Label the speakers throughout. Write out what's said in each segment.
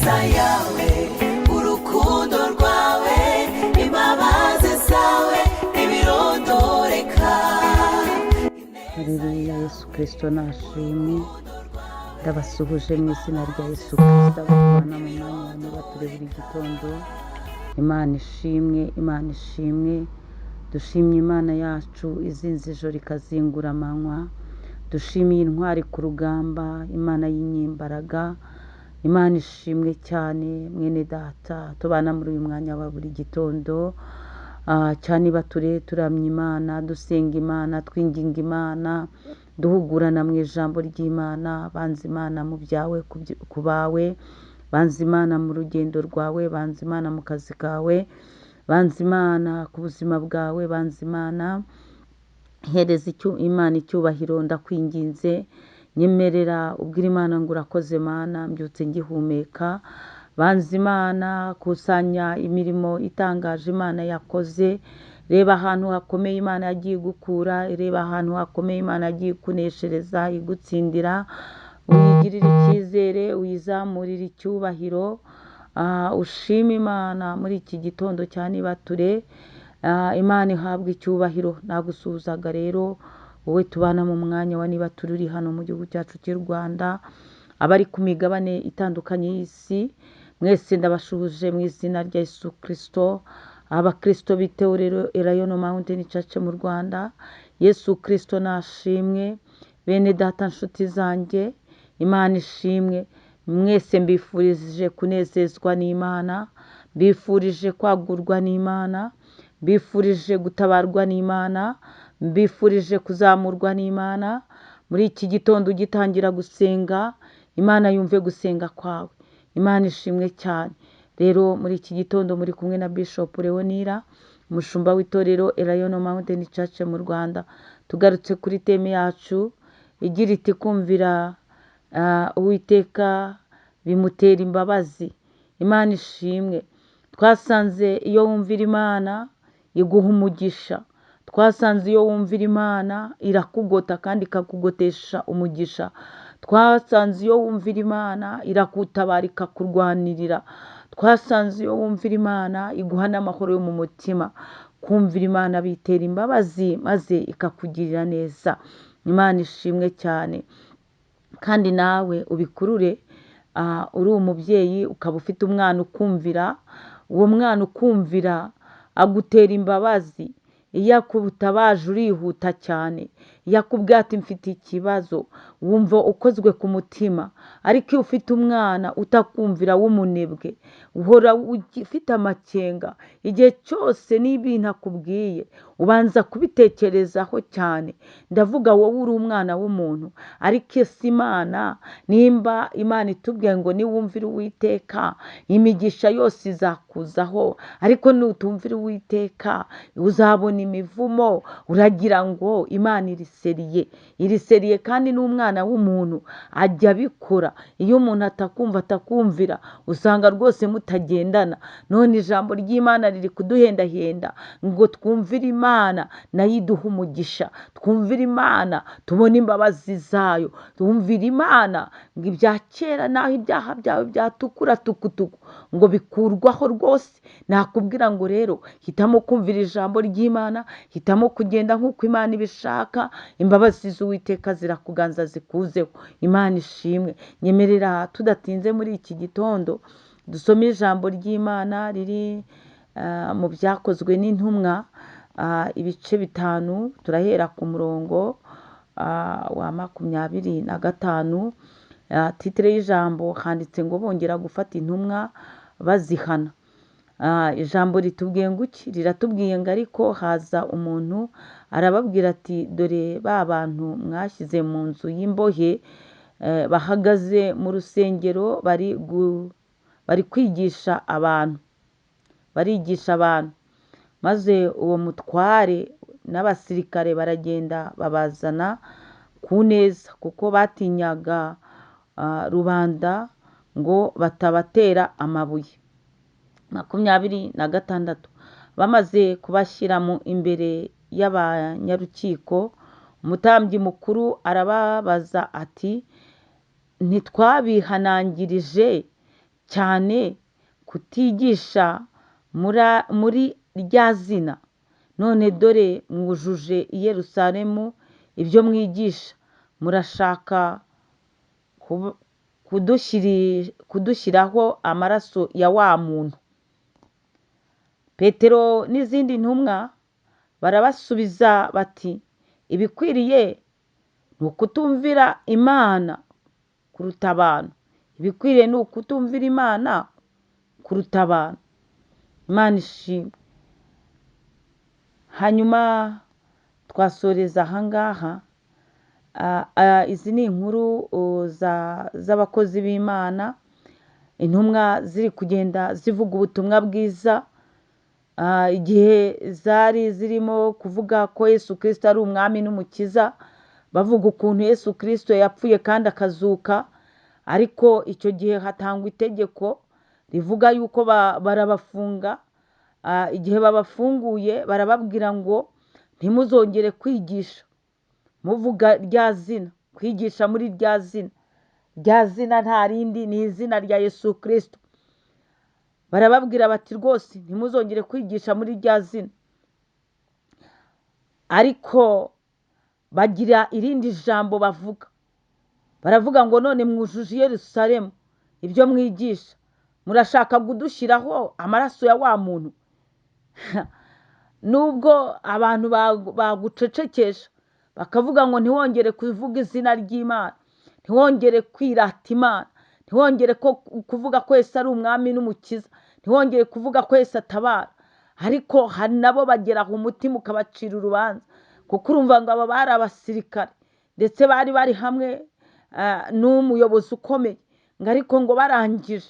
Speaker 1: ineza yawe, urukundo rwawe, imbabazi zawe ntibirondoreka.
Speaker 2: Haleluya, Yesu Kristo nashimwe. Ndabasuhuje mu izina rya Yesu Kristo, abana mu mwanya wa nibature buri gitondo. Imana ishimwe, Imana ishimwe. Dushimye Imana yacu izinze ijoro ikazingura amanywa. Dushimiye intwari ku rugamba, Imana y'inyembaraga. Imana ishimwe cyane mwene data, tubana muri uyu mwanya wa buri gitondo. Cyane bature turamya Imana, dusenga Imana, twinginga Imana, duhugurana mu ijambo ry'Imana. Banza Imana mu byawe ku bawe, banza Imana mu rugendo rwawe, banza Imana mu kazi kawe, banza Imana ku buzima bwawe, banza Imana. Hereza Imana icyubahiro, ndakwinginze. Nyemerera ubwira Imana ngo urakoze Mana, mbyutse ngihumeka. Banza Imana, kusanya imirimo itangaje Imana yakoze. Reba ahantu hakomeye Imana yagiye gukura, reba ahantu hakomeye Imana yagiye kuneshereza, igutsindira. Uyigirire icyizere, uyizamurire icyubahiro. Ushime Imana muri iki gitondo cyane bature. Imana ihabwa icyubahiro. Nagusuhuzaga rero wowe tubana mu mwanya wa niba turi hano mu gihugu cyacu cy'u Rwanda, abari ku migabane itandukanye y'isi, mwese ndabashuhuje mu izina rya Yesu Kristo. Abakristo b'Itorero Elayono Mountain Church mu Rwanda, Yesu Kristo nashimwe. Bene data nshuti zanjye, Imana ishimwe. Mwese mbifurije kunezezwa n'Imana, mbifurije kwagurwa n'Imana, mbifurije gutabarwa n'Imana, mbifurije kuzamurwa n'Imana. Muri iki gitondo ugitangira gusenga, Imana yumve gusenga kwawe. Imana ishimwe cyane. Rero muri iki gitondo muri kumwe na Bishop Leonira, umushumba w'Itorero Elayono Mountain Church mu Rwanda. Tugarutse kuri teme yacu igira iti kumvira Uwiteka bimutera imbabazi. Imana ishimwe. Twasanze iyo wumvira Imana iguha umugisha. Twasanze iyo wumvira Imana irakugota kandi ikakugotesha umugisha. Twasanze iyo wumvira Imana irakutabara ikakurwanirira. Twasanze iyo wumvira Imana iguha n'amahoro yo mu mutima. Kumvira Imana bitera imbabazi maze ikakugirira neza. Imana ishimwe cyane. Kandi nawe ubikurure, uri umubyeyi ukaba ufite umwana ukumvira, uwo mwana ukumvira agutera imbabazi. Iyo akutabaje urihuta cyane. Iyo akubwiye ati mfite ikibazo, wumva ukozwe ku mutima. Ariko iyo ufite umwana utakumvira w'umunebwe, uhora ufite amakenga. Igihe cyose n'ibintu akubwiye ubanza kubitekerezaho cyane. Ndavuga wowe uri umwana w'umuntu, ariko ese Imana, nimba Imana itubwiye ngo niwumvira Uwiteka imigisha yose izakuzaho, ariko nutumvira Uwiteka uzabona imivumo. Uragira ngo Imana iriseriye kandi n'umwana w'umuntu ajya abikora. Iyo umuntu atakumvira usanga rwose mutagendana. None ijambo ry'Imana riri kuduhendahenda ngo twumvire Imana nayo iduha umugisha. Twumvire Imana tubone imbabazi zayo. Twumvire Imana ngo ibya kera naho ibyaha byawe byatukura tukutuku ngo bikurwaho rwose. Nakubwira ngo rero hitamo kumvira ijambo ry'Imana, hitamo kugenda nk'uko Imana ibishaka. Imbabazi z'Uwiteka zirakuganza zikuzeho. Imana ishimwe. Nyemerera tudatinze muri iki gitondo dusome ijambo ry'Imana riri mu byakozwe n'intumwa, ibice 5. Turahera ku murongo wa 25. Titire y'ijambo handitse ngo bongera gufata intumwa bazihana. Ijambo ritubwiye ngo iki? Riratubwiye ngo ariko haza umuntu arababwira ati dore ba bantu mwashyize mu nzu y'imbohe bahagaze mu rusengero bari kwigisha abantu. Maze uwo mutware n'abasirikare baragenda babazana ku neza, kuko batinyaga rubanda ngo batabatera amabuye. 26. Bamaze kubashyira imbere y'abanyarukiko, umutambyi mukuru arababaza ati ntitwabihanangirije cyane kutigisha muri rya zina. None dore mwujuje i Yerusalemu ibyo mwigisha, murashaka kudushyiraho amaraso ya wa muntu. Petero n'izindi ntumwa barabasubiza bati, ibikwiriye ni ukutumvira Imana kuruta abantu. Ibikwiriye ni ukutumvira Imana kuruta abantu. Imana ishimwe. Hanyuma twasoreza ahangaha. Izi ni inkuru z'abakozi b'Imana, intumwa ziri kugenda zivuga ubutumwa bwiza, igihe zari zirimo kuvuga ko Yesu Kristo ari umwami n'umukiza, bavuga ukuntu Yesu Kristo yapfuye kandi akazuka. Ariko icyo gihe hatangwa itegeko rivuga yuko barabafunga. Igihe babafunguye barababwira ngo ntimuzongere kwigisha muvuga rya zina, kwigisha muri rya zina. Rya zina nta rindi, ni izina rya Yesu Kristo. Barababwira bati rwose ntimuzongere kwigisha muri rya zina. Ariko bagira irindi jambo bavuga. Baravuga ngo none mwujuje i Yerusalemu ibyo mwigisha, murashaka kudushyiraho amaraso ya wa muntu. Nubwo abantu bagucecekesha bakavuga ngo ntiwongere kuvuga izina ry'Imana, ntiwongere kwirata Imana, ntiwongere kuvuga ko Yesu ari umwami n'umukiza, ntiwongere kuvuga ko Yesu atabara, ariko hari nabo bagera ku mutima ukabacira urubanza. Kuko urumva ngo aba bari abasirikare ndetse bari hamwe n'umuyobozi ukomeye, ngo ariko ngo barangije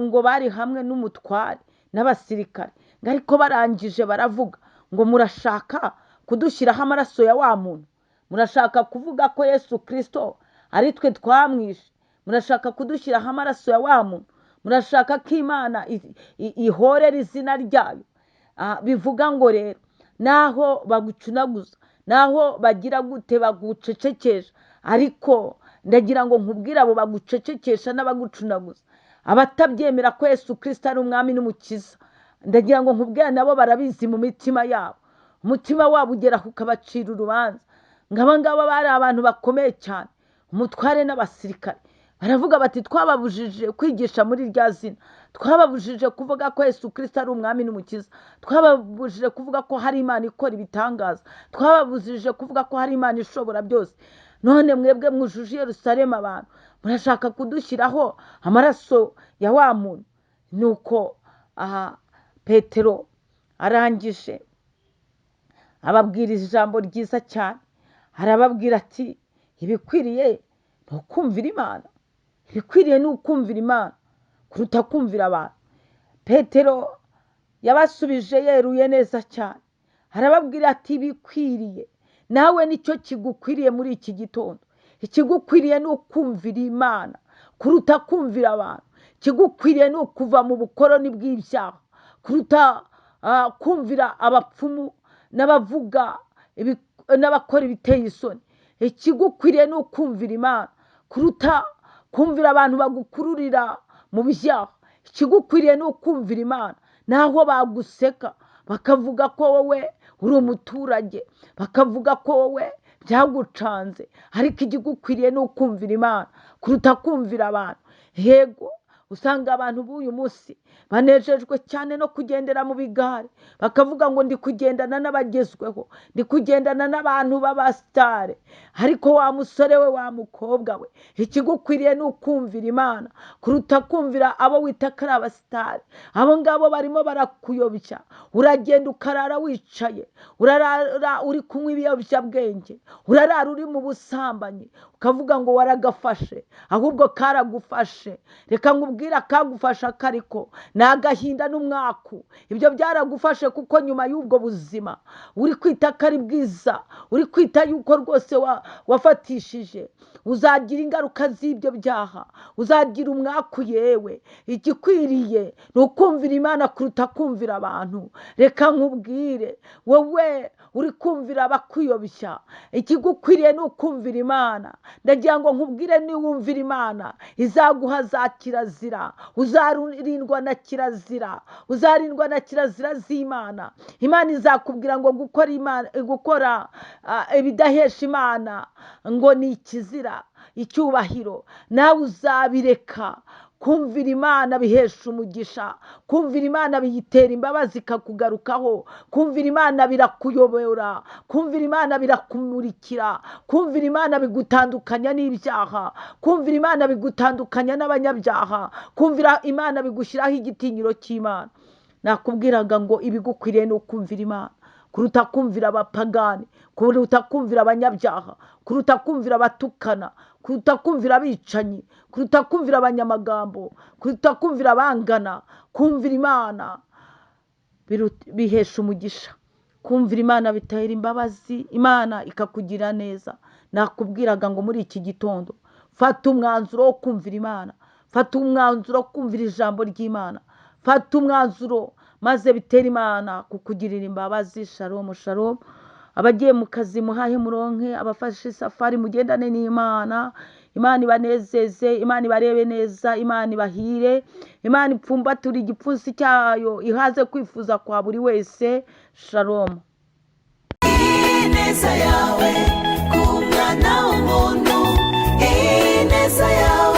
Speaker 2: ngo bari hamwe n'umutware n'abasirikare, ngo ariko barangije baravuga ngo murashaka kudushyiraho amaraso ya wa muntu. Murashaka kuvuga ko Yesu Kristo ari twe twamwishe. Murashaka kudushyiraho amaraso ya wa muntu. Murashaka ko Imana ihorera izina ryayo. Bivuga ngo rero naho bagucunaguza, naho bagira gute bagucecekesha, ariko ndagira ngo nkubwire abo bagucecekesha n'abagucunaguza, abatabyemera ko Yesu Kristo ari umwami n'umukiza, ndagira ngo nkubwire nabo barabizi mu mitima yabo. Umutima wabo ugera ukabacira urubanza. Ngaba bari abantu bakomeye cyane, umutware n'abasirikare. Baravuga bati twababujije kwigisha muri rya zina, twababujije kuvuga ko Yesu Kristo ari umwami n'umukiza, twababujije kuvuga ko hari Imana ikora ibitangaza, twababujije kuvuga ko hari Imana ishobora byose. None mwebwe mwujuje i Yerusalemu abantu, murashaka kudushyiraho amaraso ya wa muntu. Nuko Petero arangije ababwiriza ijambo ryiza cyane. Arababwira ati ibikwiriye ni ukumvira Imana, ibikwiriye ni ukumvira Imana kuruta kumvira abantu. Petero yabasubije yeruye neza cyane. Arababwira ati ibikwiriye, nawe nicyo kigukwiriye muri iki gitondo. Ikigukwiriye ni ukumvira Imana kuruta kumvira abantu. Ikigukwiriye ni ukuva mu bukoroni bw'ibyaha kuruta kumvira abapfumu n'abavuga n'abakora ibiteye isoni. Ikigukwiriye ni ukumvira Imana kuruta kumvira abantu bagukururira mu byaha. Ikigukwiriye ni ukumvira Imana naho baguseka bakavuga ko wowe uri umuturage, bakavuga ko wowe byagucanze, ariko ikigukwiriye ni ukumvira Imana kuruta kumvira abantu. Yego, usanga abantu b'uyu munsi banejejwe cyane no kugendera mu bigare, bakavuga ngo ndi kugendana n'abagezweho, ndi kugendana n'abantu b'abasitare. Ariko wa musore we, wa mukobwa we, ikigukwiriye ni ukumvira Imana kuruta kumvira abo wita ko ari abasitare. Abo ngabo barimo barakuyobya, uragenda ukarara wicaye, urarara uri kunywa ibiyobyabwenge, urarara uri mu busambanyi, ukavuga ngo waragafashe, ahubwo karagufashe. Reka nkubwira akagufasha kariko ni agahinda n'umwaku. Ibyo byaragufashe kuko nyuma y'ubwo buzima uri kwita ko ari bwiza, uri kwita yuko rwose wafatishije, uzagira ingaruka z'ibyo byaha, uzagira umwaku. Yewe, igikwiriye ni ukumvira Imana kuruta kumvira abantu. Reka nkubwire wowe uri kumvira abakuyobya. Ikigukwiriye ni ukumvira Imana. Ndagira ngo nkubwire, niwumvira Imana izaguha za kirazira, uzarindwa na kirazira, uzarindwa na kirazira z'Imana. Imana izakubwira ngo gukora ibidahesha Imana ngo ni ikizira, icyubahiro. Nawe uzabireka. Kumvira Imana bihesha umugisha. Kumvira Imana biyitera imbabazi ikakugarukaho. Kumvira Imana birakuyobora. Kumvira Imana birakumurikira. Kumvira Imana bigutandukanya n'ibyaha. Kumvira Imana bigutandukanya n'abanyabyaha. Kumvira Imana bigushyiraho igitinyiro cy'Imana. Nakubwiraga ngo ibigukwiriye ni ukumvira Imana kuruta kumvira abapagani, kuruta kumvira abanyabyaha, kuruta kumvira abatukana, kuruta kumvira abicanyi, kuruta kumvira abanyamagambo, kuruta kumvira abangana. Kumvira Imana bihesha umugisha. Kumvira Imana bitera imbabazi, Imana ikakugira neza. Nakubwiraga ngo muri iki gitondo fata umwanzuro wo kumvira Imana. Fata umwanzuro wo kumvira ijambo ry'Imana. Fata umwanzuro maze bitera Imana kukugirira imbabazi. Shalom shalom. Abagiye mu kazi muhahe muronke, abafashe safari mugendane n'Imana. Imana ibanezeze, Imana ibarebe neza, Imana ibahire, Imana ipfumbature igipfunsi cyayo ihaze kwifuza kwa buri wese. Shalom.
Speaker 1: Ineza yawe ku mwana w'umuntu, ineza yawe